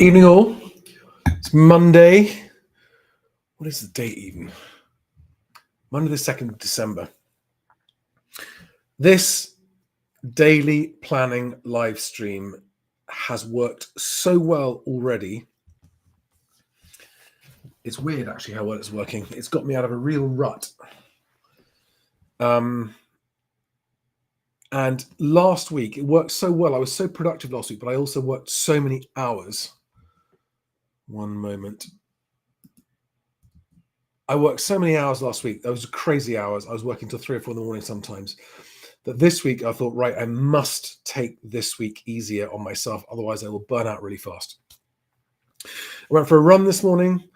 Evening all. It's Monday. What is the date even? Monday the 2nd of December. This daily planning live stream has worked so well already. It's weird actually how well it's working. It's got me out of a real rut. And last week it worked so well. I was so productive last week, but I also worked so many hours. One moment. I worked so many hours last week. Those were crazy hours. I was working till 3 or 4 in the morning sometimes. That this week I thought, right, I must take this week easier on myself. Otherwise I will burn out really fast. I went for a run this morning.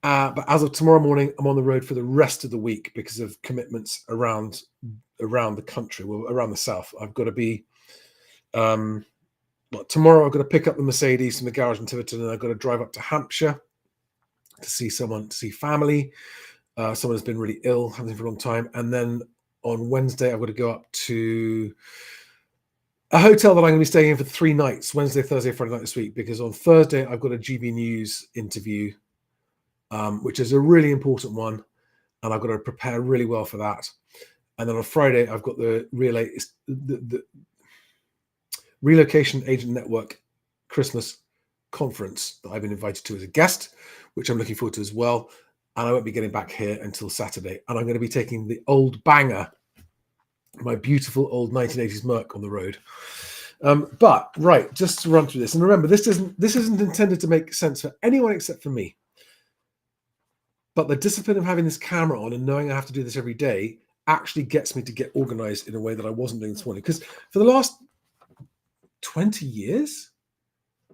But as of tomorrow morning, I'm on the road for the rest of the week because of commitments around the country, well, around the south. I've got to be, tomorrow I've got to pick up the Mercedes from the garage in Tiverton, and I've got to drive up to Hampshire to see family. Someone has been really ill, hasn't been for a long time. And then on Wednesday, I've got to go up to a hotel that I'm going to be staying in for 3 nights, Wednesday, Thursday, Friday night this week, because on Thursday, I've got a GB News interview, which is a really important one. And I've got to prepare really well for that. And then on Friday, I've got the Relocation Agent Network Christmas conference that I've been invited to as a guest, which I'm looking forward to as well. And I won't be getting back here until Saturday. And I'm going to be taking the old banger, my beautiful old 1980s Merc, on the road. But right, just to run through this, and remember, this isn't intended to make sense for anyone except for me. But the discipline of having this camera on and knowing I have to do this every day actually gets me to get organized in a way that I wasn't doing this morning. Because for the last 20 years,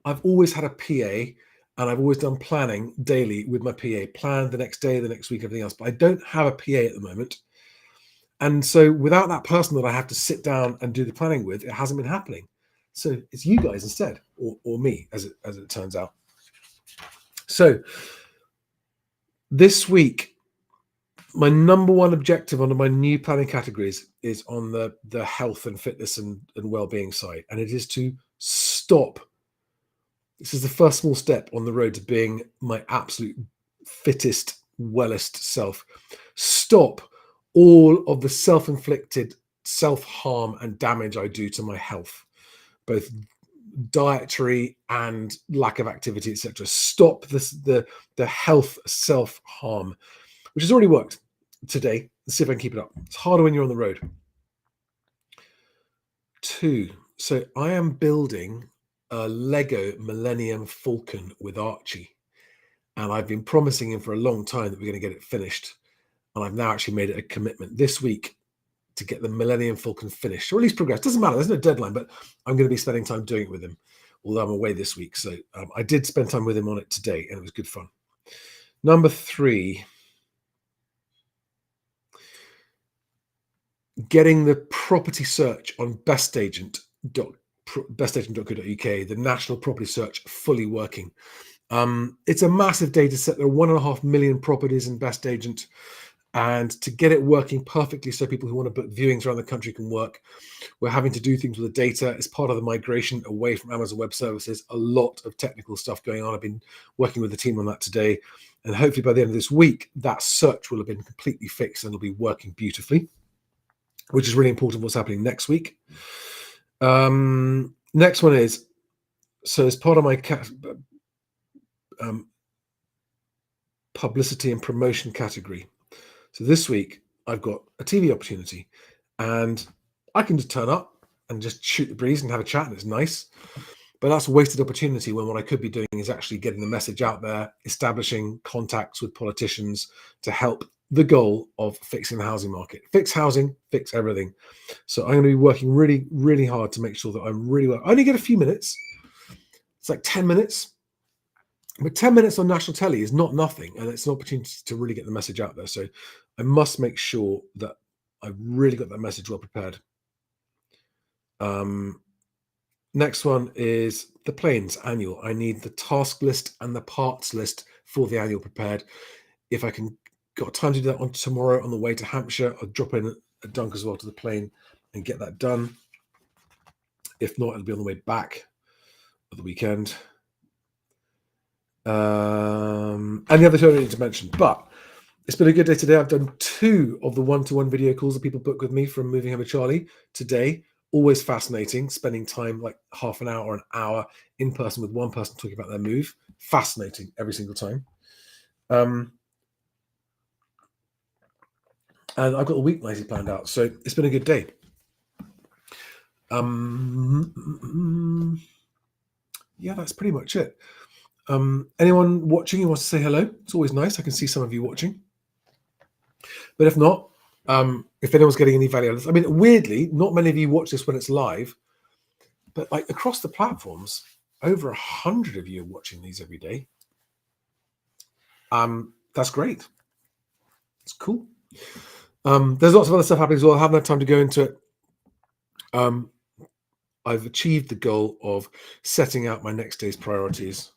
I've always had a PA, and I've always done planning daily with my PA, plan the next day, the next week, everything else. But I don't have a PA at the moment. And so without that person that I have to sit down and do the planning with, it hasn't been happening. So it's you guys instead, or me, as it turns out. So this week, my number one objective under my new planning categories is on the health and fitness and well-being side. And it is to stop. This is the first small step on the road to being my absolute fittest, wellest self. Stop all of the self-inflicted self-harm and damage I do to my health, both dietary and lack of activity, etc. Stop the health self-harm, which has already worked today. Let's see if I can keep it up. It's harder when you're on the road. 2, so I am building a Lego Millennium Falcon with Archie, and I've been promising him for a long time that we're going to get it finished, and I've now actually made it a commitment this week to get the Millennium Falcon finished, or at least progress. Doesn't matter, there's no deadline, but I'm going to be spending time doing it with him, although I'm away this week. So I did spend time with him on it today, and it was good fun. Number 3, getting the property search on bestagent.co.uk, the national property search, fully working. It's a massive data set. There are 1.5 million properties in Best Agent, and to get it working perfectly so people who want to book viewings around the country can work, we're having to do things with the data as part of the migration away from Amazon Web Services. A lot of technical stuff going on. I've been working with the team on that today, and hopefully by the end of this week, that search will have been completely fixed and it'll be working beautifully, which is really important for what's happening next week. Next one is, so as part of my publicity and promotion category. So this week I've got a TV opportunity, and I can just turn up and just shoot the breeze and have a chat, and it's nice. But that's a wasted opportunity when what I could be doing is actually getting the message out there, establishing contacts with politicians to help the goal of fixing the housing market. Fix housing, fix everything. So I'm going to be working really, really hard to make sure that I'm really well. I only get a few minutes. It's like 10 minutes. But 10 minutes on national telly is not nothing, and it's an opportunity to really get the message out there. So I must make sure that I've really got that message well prepared. Next one is the Plains annual. I need the task list and the parts list for the annual prepared. If I can got time to do that on tomorrow on the way to Hampshire, I'll drop in a dunk as well to the plane and get that done. If not, it'll be on the way back at the weekend. And the other two I don't need to mention. But it's been a good day today. I've done 2 of the one-to-one video calls that people book with me from Moving Home with Charlie today. Always fascinating, spending time like half an hour or an hour in person with one person talking about their move. Fascinating every single time. And I've got a week nicely planned out. So it's been a good day. Yeah, that's pretty much it. Anyone watching who wants to say hello? It's always nice. I can see some of you watching. But if not, if anyone's getting any value out of this, I mean, weirdly, not many of you watch this when it's live, but like across the platforms, over 100 of you are watching these every day. That's great. It's cool. There's lots of other stuff happening as well. I haven't had time to go into it. I've achieved the goal of setting out my next day's priorities.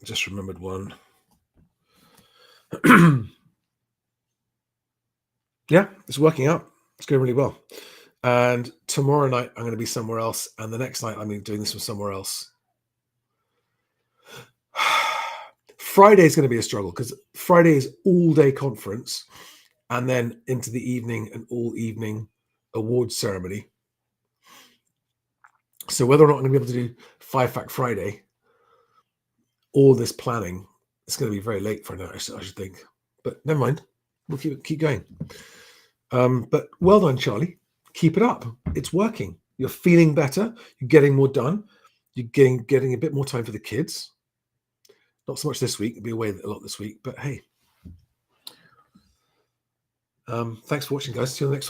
Just remembered one. Yeah, it's working out. It's going really well. And tomorrow night I'm going to be somewhere else, and the next night I'm doing this from somewhere else. Friday is going to be a struggle because Friday is all-day conference, and then into the evening an all-evening awards ceremony. So whether or not I'm going to be able to do 5 Fact Friday, all this planning, it's going to be very late for now, I should think. But never mind, we'll keep going. But well done, Charlie. Keep it up. It's working. You're feeling better. You're getting more done. You're getting a bit more time for the kids. Not so much this week. I'll be away a lot this week. But hey, thanks for watching, guys. See you on the next one.